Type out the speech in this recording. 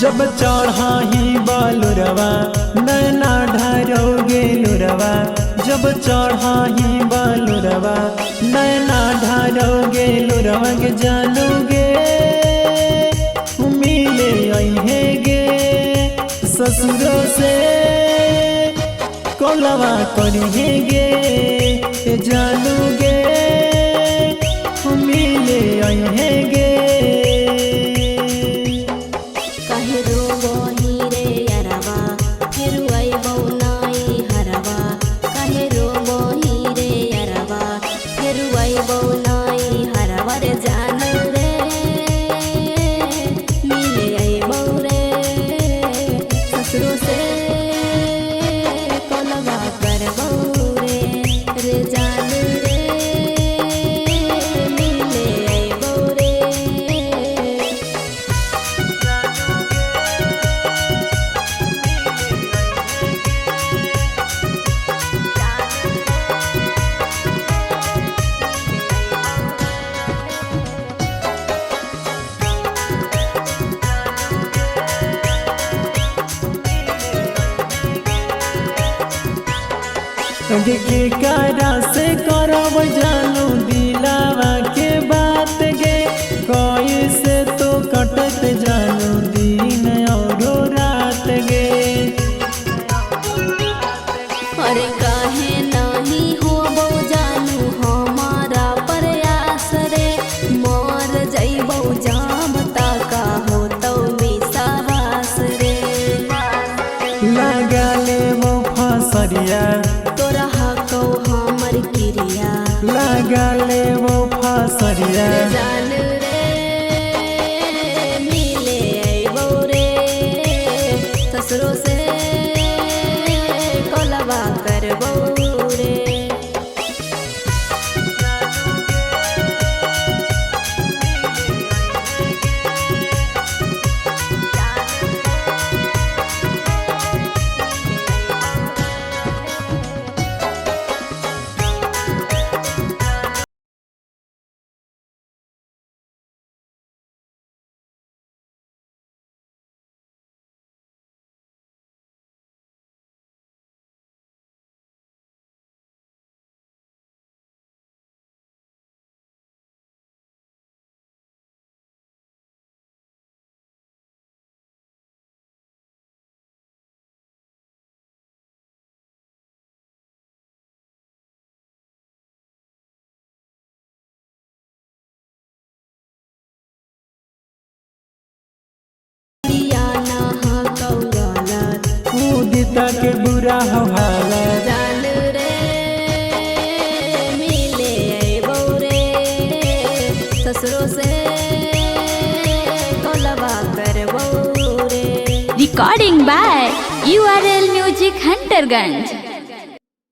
जब चढ़ाही बालुरवा नैना ढारोगे लुरवा, जब चढ़ाही बालुरवा नैना ढारोगे लुरवा के जानोगे मिले अहे गे ससुरों से कोलवा करेंगे जानोगे मिले अहे गे। के करा से करब जानू दिलावा के बात गे, कोई से तो कटत जानू दिन और रात गे। अरे काहे नहीं हो बो जानू हमारा प्रयास रे, मर जइबो जाम का हो तो विश्वास रे। लगा ले वो फसरिया हमर क्रिया, लगा ले वो फसरिया जान रे मिले अइबो रे ससुरो से कोलवा करबो रे। के बुरा हो हालत जान रे मिले अइबो रे ससुरो से कोलवा करबो रे। Recording by URL music Hunterganj.